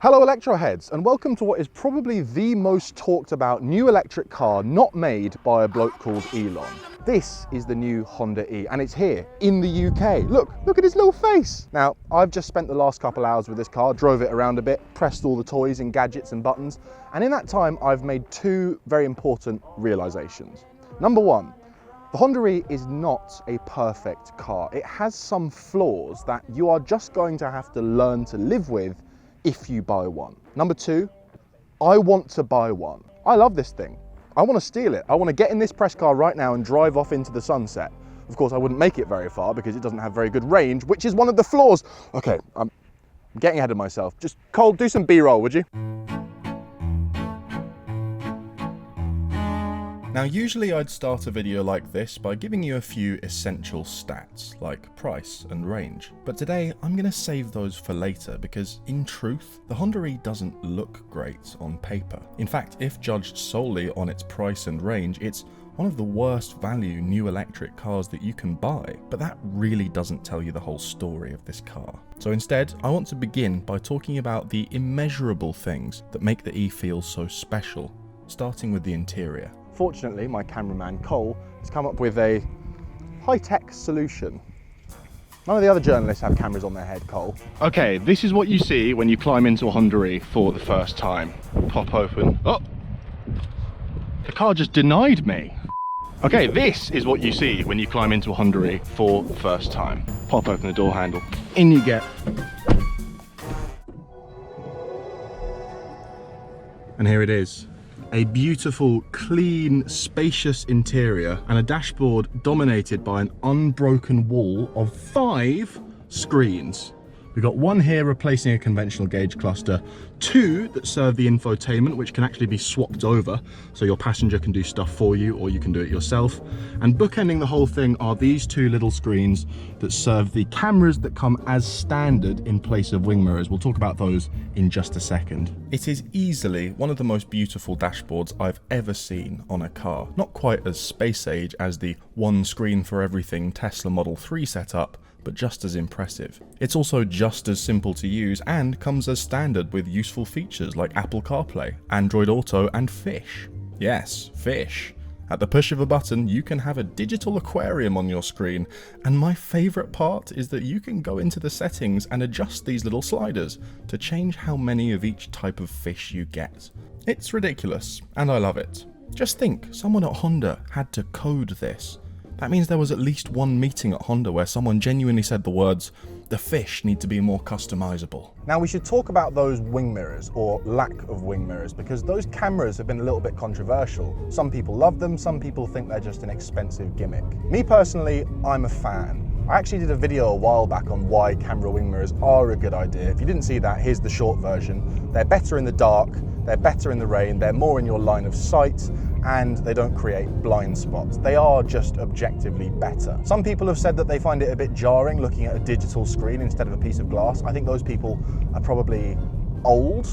Hello Electroheads, and welcome to what is probably the most talked about new electric car not made by a bloke called Elon. This is the new Honda E, and it's here in the UK. Look at his little face. Now, I've just spent the last couple hours with this car, drove it around a bit, pressed all the toys and gadgets and buttons, and in that time I've made two very important realizations. Number one, the Honda E is not a perfect car. It has some flaws that you are just going to have to learn to live with if you buy one. Number two, I want to buy one. I love this thing. I want to steal it. I want to get in this press car right now and drive off into the sunset. Of course, I wouldn't make it very far because it doesn't have very good range, which is one of the flaws. Okay, I'm getting ahead of myself. Just, Cole, do some B-roll, would you? Now usually I'd start a video like this by giving you a few essential stats, like price and range. But today I'm going to save those for later because in truth, the Honda E doesn't look great on paper. In fact, if judged solely on its price and range, it's one of the worst value new electric cars that you can buy. But that really doesn't tell you the whole story of this car. So instead, I want to begin by talking about the immeasurable things that make the E feel so special, starting with the interior. Fortunately, my cameraman Cole has come up with a high-tech solution. None of the other journalists have cameras on their head, Cole. Okay, this is what you see when you climb into a Honda E for the first time. Pop open. Oh! The car just denied me. Okay, this is what you see when you climb into a Honda E for the first time. Pop open the door handle. In you get. And here it is. A beautiful, clean, spacious interior and a dashboard dominated by an unbroken wall of 5 screens. We've got one here replacing a conventional gauge cluster, 2 that serve the infotainment, which can actually be swapped over, so your passenger can do stuff for you or you can do it yourself. And bookending the whole thing are these 2 little screens that serve the cameras that come as standard in place of wing mirrors. We'll talk about those in just a second. It is easily one of the most beautiful dashboards I've ever seen on a car. Not quite as space age as the one screen for everything Tesla Model 3 setup, but just as impressive. It's also just as simple to use and comes as standard with useful features like Apple CarPlay, Android Auto and Fish. Yes, Fish. At the push of a button, you can have a digital aquarium on your screen, and my favourite part is that you can go into the settings and adjust these little sliders to change how many of each type of fish you get. It's ridiculous, and I love it. Just think, someone at Honda had to code this. That means there was at least one meeting at Honda where someone genuinely said the words, "The fish need to be more customizable." Now we should talk about those wing mirrors, or lack of wing mirrors, because those cameras have been a little bit controversial. Some people love them, some people think they're just an expensive gimmick. Me personally, I'm a fan. I actually did a video a while back on why camera wing mirrors are a good idea. If you didn't see that, here's the short version. They're better in the dark, they're better in the rain, they're more in your line of sight, and they don't create blind spots. They are just objectively better. Some people have said that they find it a bit jarring looking at a digital screen instead of a piece of glass. I think those people are probably old,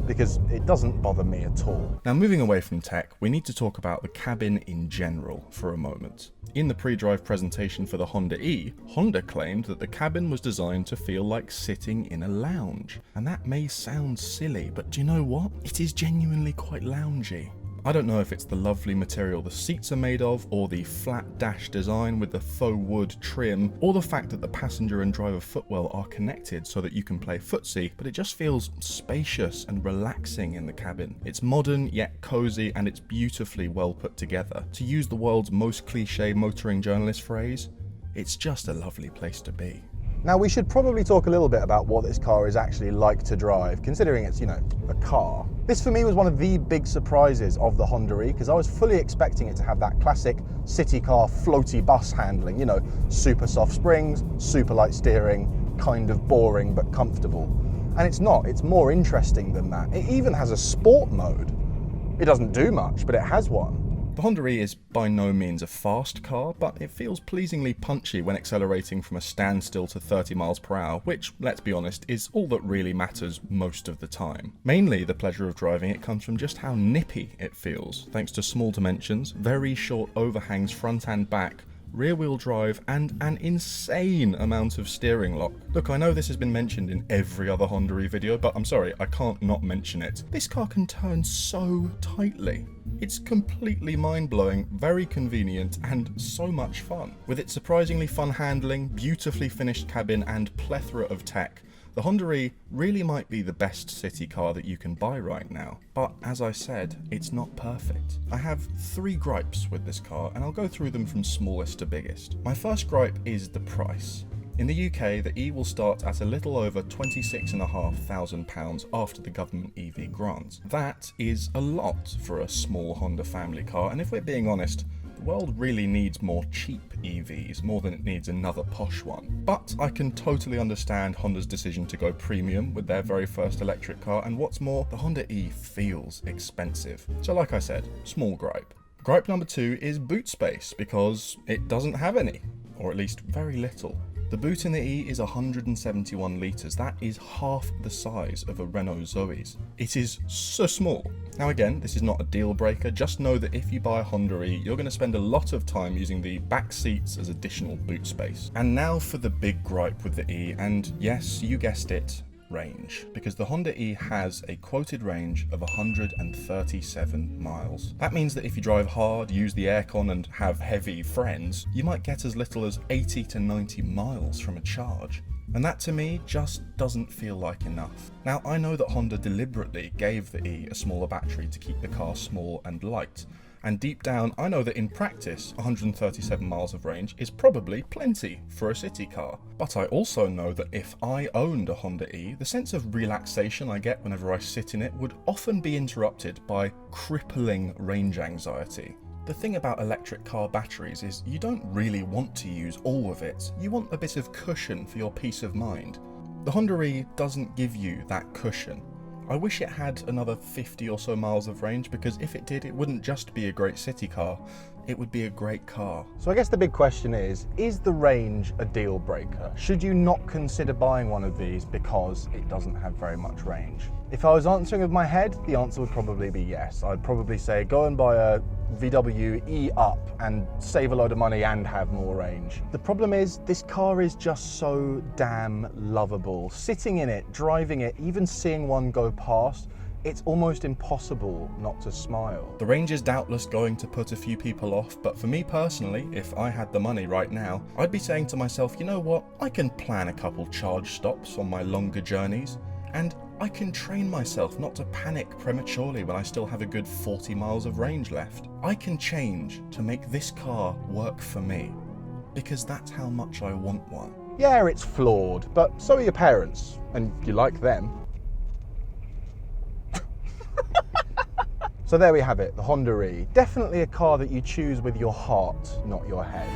because it doesn't bother me at all. Now moving away from tech, we need to talk about the cabin in general for a moment. In the pre-drive presentation for the Honda E, Honda claimed that the cabin was designed to feel like sitting in a lounge. And that may sound silly, but do you know what? It is genuinely quite loungy. I don't know if it's the lovely material the seats are made of, or the flat dash design with the faux wood trim, or the fact that the passenger and driver footwell are connected so that you can play footsie, but it just feels spacious and relaxing in the cabin. It's modern yet cozy, and it's beautifully well put together. To use the world's most cliche motoring journalist phrase, it's just a lovely place to be. Now we should probably talk a little bit about what this car is actually like to drive, considering it's, a car. This for me was one of the big surprises of the Honda E, because I was fully expecting it to have that classic city car floaty bus handling, super soft springs, super light steering, kind of boring but comfortable. And it's not, it's more interesting than that. It even has a sport mode. It doesn't do much, but it has one. The Honda E is by no means a fast car, but it feels pleasingly punchy when accelerating from a standstill to 30 miles per hour, which, let's be honest, is all that really matters most of the time. Mainly, the pleasure of driving it comes from just how nippy it feels, thanks to small dimensions, very short overhangs front and back, rear-wheel drive, and an insane amount of steering lock. Look, I know this has been mentioned in every other Honda E video, but I'm sorry, I can't not mention it. This car can turn so tightly. It's completely mind-blowing, very convenient, and so much fun. With its surprisingly fun handling, beautifully finished cabin, and plethora of tech, the Honda E really might be the best city car that you can buy right now. But as I said, it's not perfect. I have 3 gripes with this car, and I'll go through them from smallest to biggest. My first gripe is the price. In the UK, the E will start at a little over £26,500 after the government EV grant. That is a lot for a small Honda family car, and if we're being honest, the world really needs more cheap EVs, more than it needs another posh one. But I can totally understand Honda's decision to go premium with their very first electric car, and what's more, the Honda E feels expensive. So like I said, small gripe. Gripe number 2 is boot space, because it doesn't have any, or at least very little. The boot in the E is 171 litres, that is half the size of a Renault Zoe's. It is so small. Now again, this is not a deal breaker, just know that if you buy a Honda E, you're going to spend a lot of time using the back seats as additional boot space. And now for the big gripe with the E, and yes, you guessed it, range, because the Honda E has a quoted range of 137 miles. That means that if you drive hard, use the aircon and have heavy friends, you might get as little as 80 to 90 miles from a charge. And that to me just doesn't feel like enough. Now I know that Honda deliberately gave the E a smaller battery to keep the car small and light. And deep down, I know that in practice, 137 miles of range is probably plenty for a city car. But I also know that if I owned a Honda E, the sense of relaxation I get whenever I sit in it would often be interrupted by crippling range anxiety. The thing about electric car batteries is you don't really want to use all of it. You want a bit of cushion for your peace of mind. The Honda E doesn't give you that cushion. I wish it had another 50 or so miles of range, because if it did, it wouldn't just be a great city car, it would be a great car. So I guess the big question is the range a deal breaker? Should you not consider buying one of these because it doesn't have very much range? If I was answering with my head, the answer would probably be yes. I'd probably say go and buy a VW E-Up and save a load of money and have more range. The problem is this car is just so damn lovable. Sitting in it, driving it, even seeing one go past, it's almost impossible not to smile. The range is doubtless going to put a few people off, but for me personally, if I had the money right now, I'd be saying to myself, you know what, I can plan a couple charge stops on my longer journeys, and I can train myself not to panic prematurely when I still have a good 40 miles of range left. I can change to make this car work for me, because that's how much I want one. Yeah, it's flawed, but so are your parents, and you like them. So there we have it, the Honda E. Definitely a car that you choose with your heart, not your head.